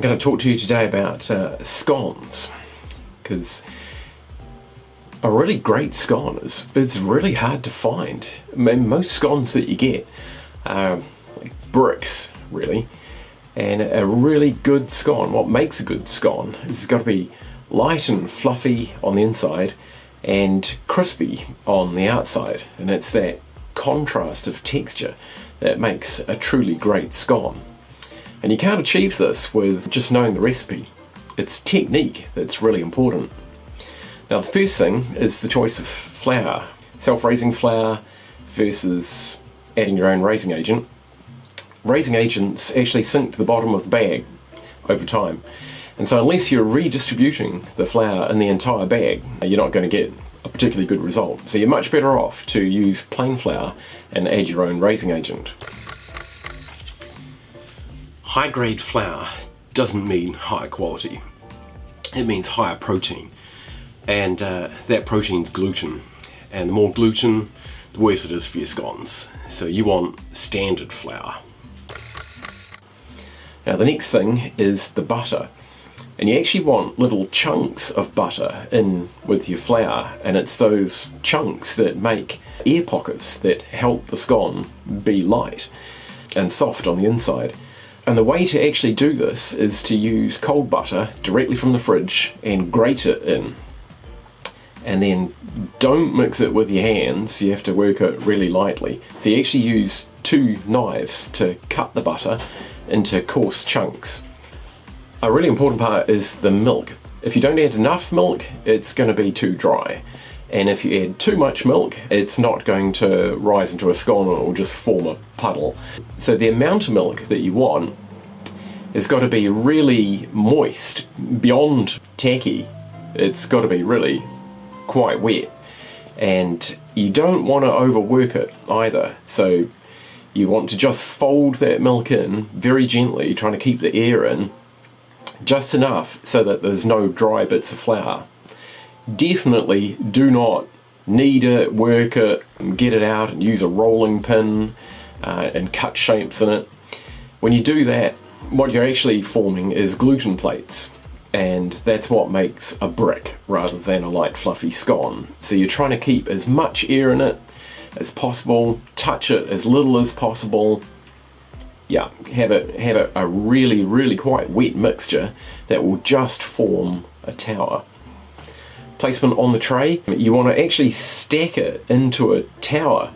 going to talk to you today about scones, because a really great scone is really hard to find. I mean, most scones that you get are like bricks, really, and a really good scone, what makes a good scone, is it's got to be light and fluffy on the inside and crispy on the outside, and it's that contrast of texture that makes a truly great scone. And you can't achieve this with just knowing the recipe. It's technique that's really important. Now, the first thing is the choice of flour. Self-raising flour versus adding your own raising agent. Raising agents actually sink to the bottom of the bag over time. And so unless you're redistributing the flour in the entire bag, you're not going to get a particularly good result. So you're much better off to use plain flour and add your own raising agent. High grade flour doesn't mean high quality. It means higher protein, and that protein's gluten, and the more gluten, the worse it is for your scones. So you want standard flour. Now the next thing is the butter, and you actually want little chunks of butter in with your flour, and it's those chunks that make air pockets that help the scone be light and soft on the inside. And the way to actually do this is to use cold butter directly from the fridge and grate it in. And then don't mix it with your hands, you have to work it really lightly. So you actually use 2 knives to cut the butter into coarse chunks. A really important part is the milk. If you don't add enough milk, it's going to be too dry. And if you add too much milk, it's not going to rise into a scone, and it will just form a puddle. So the amount of milk that you want has got to be really moist, beyond tacky. It's got to be really quite wet. And you don't want to overwork it either. So you want to just fold that milk in very gently, trying to keep the air in, just enough so that there's no dry bits of flour. Definitely do not knead it, work it, get it out and use a rolling pin and cut shapes in it. When you do that, what you're actually forming is gluten plates, and that's what makes a brick rather than a light fluffy scone. So you're trying to keep as much air in it as possible, touch it as little as possible. Yeah, have it a really quite wet mixture that will just form a tower. Placement on the tray, you want to actually stack it into a tower.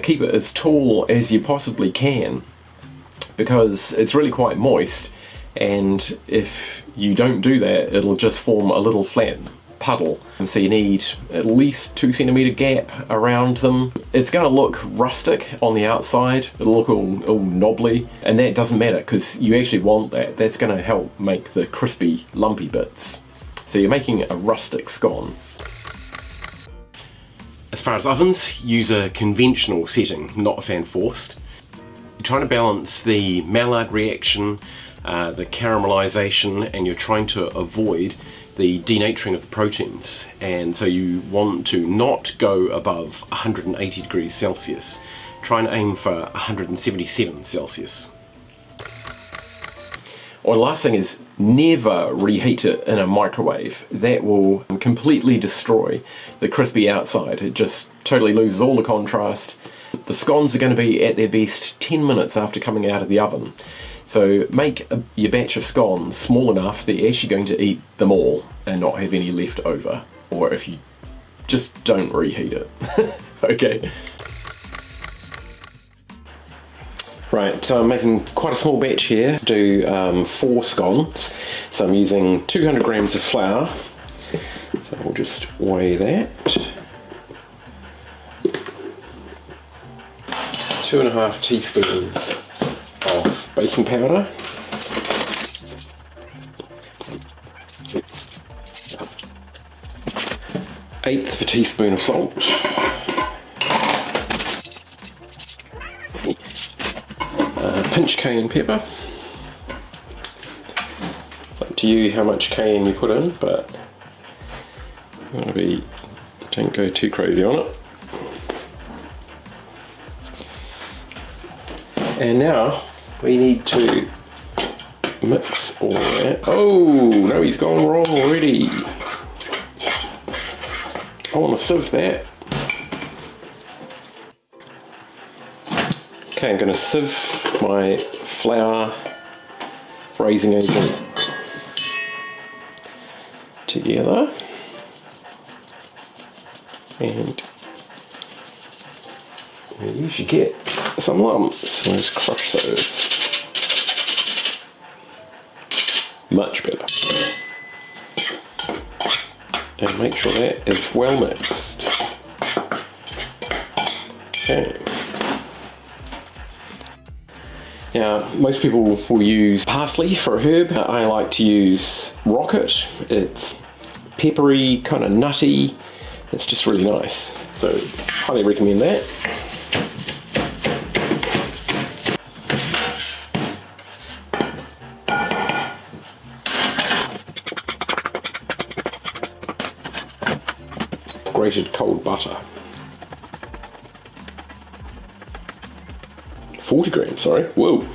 Keep it as tall as you possibly can, because it's really quite moist, and if you don't do that, it'll just form a little flat puddle. And so you need at least 2 centimeter gap around them. It's going to look rustic on the outside, it'll look all knobbly, and that doesn't matter because you actually want that. That's going to help make the crispy lumpy bits. So you're making a rustic scone. As far as ovens, use a conventional setting, not a fan forced. You're trying to balance the Maillard reaction, the caramelization, and you're trying to avoid the denaturing of the proteins. And so you want to not go above 180 degrees Celsius. Try and aim for 177 Celsius. Or the last thing is, never reheat it in a microwave. That will completely destroy the crispy outside. It just totally loses all the contrast. The scones are going to be at their best 10 minutes after coming out of the oven. So make your batch of scones small enough that you're actually going to eat them all and not have any left over. Or if you just don't reheat it. Okay. Right, so I'm making quite a small batch here. Do 4 scones. So I'm using 200 grams of flour. So we'll just weigh that. 2.5 teaspoons of baking powder. 1/8 of a teaspoon of salt. Pinch cayenne pepper. It's up to you how much cayenne you put in, but don't go too crazy on it. And now we need to mix all that. Oh, no, he's gone wrong already. I want to sieve that. Okay, I'm going to sieve my flour raising agent together. And you usually get some lumps, so just crush those. Much better. And make sure that is well mixed. Okay. Now, most people will use parsley for a herb. I like to use rocket. It's peppery, kind of nutty. It's just really nice. So, highly recommend that. Grated cold butter. 40 grams, sorry. Whoa.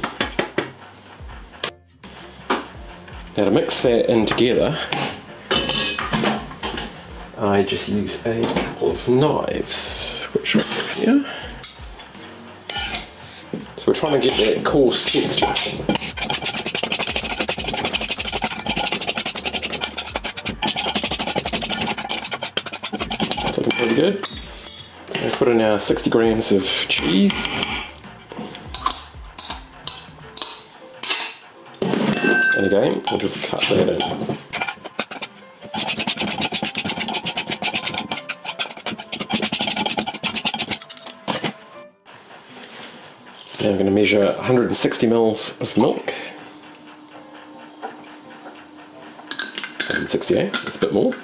Now to mix that in together, I just use a couple of knives, which I have here. So we're trying to get that coarse texture. Looking pretty good. I put in our 60 grams of cheese. And again, we'll just cut that in. Now I'm going to measure 160 mils of milk. 168, that's a bit more.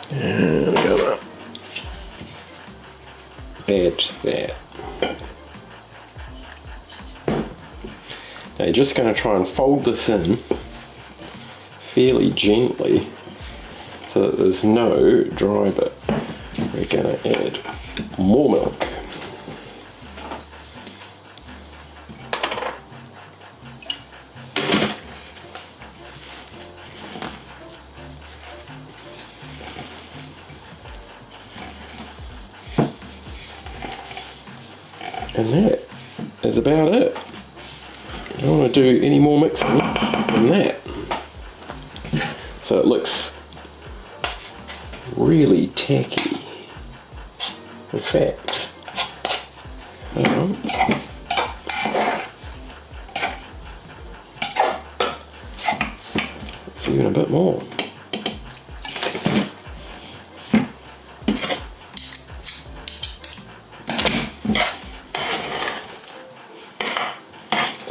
And go up. Add that. Now you're just going to try and fold this in fairly gently so that there's no dry bit. We're going to add more milk. And that is about it. I don't want to do any more mixing than that. So it looks really tacky. In fact, hang on. It's even a bit more.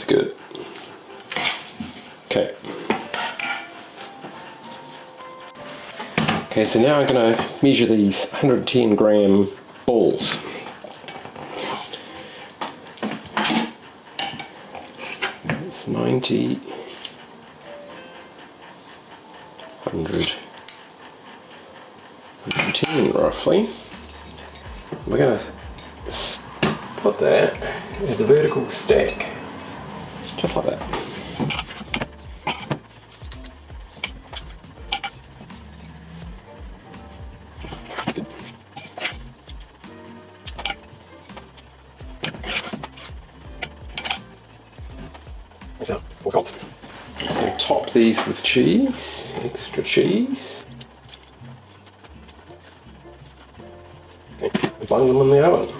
Good. Okay. Okay, so now I'm going to measure these 110 gram balls. It's 90, 100, 110 roughly. We're going to put that as a vertical stack. Just like that. Good. So top these with cheese, extra cheese. Okay, bung them in the oven.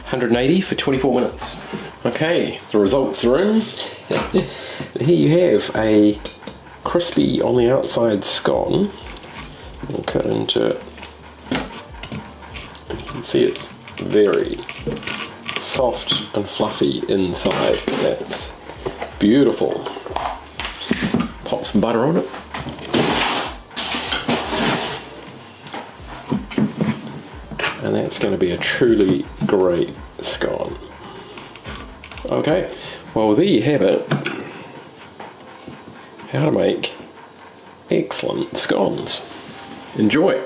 180 for 24 minutes. Okay, the results are in. Here you have a crispy on the outside scone. We'll cut into it. You can see it's very soft and fluffy inside. That's beautiful. Pop some butter on it. And that's going to be a truly great scone. Okay, well there you have it. How to make excellent scones. Enjoy!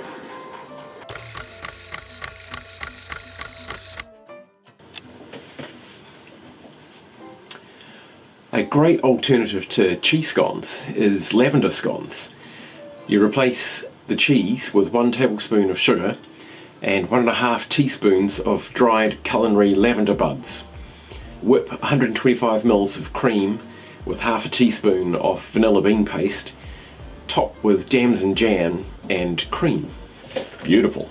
A great alternative to cheese scones is lavender scones. You replace the cheese with 1 tablespoon of sugar and 1.5 teaspoons of dried culinary lavender buds. Whip 125 ml of cream with half a teaspoon of vanilla bean paste. Top with damson jam and cream. Beautiful.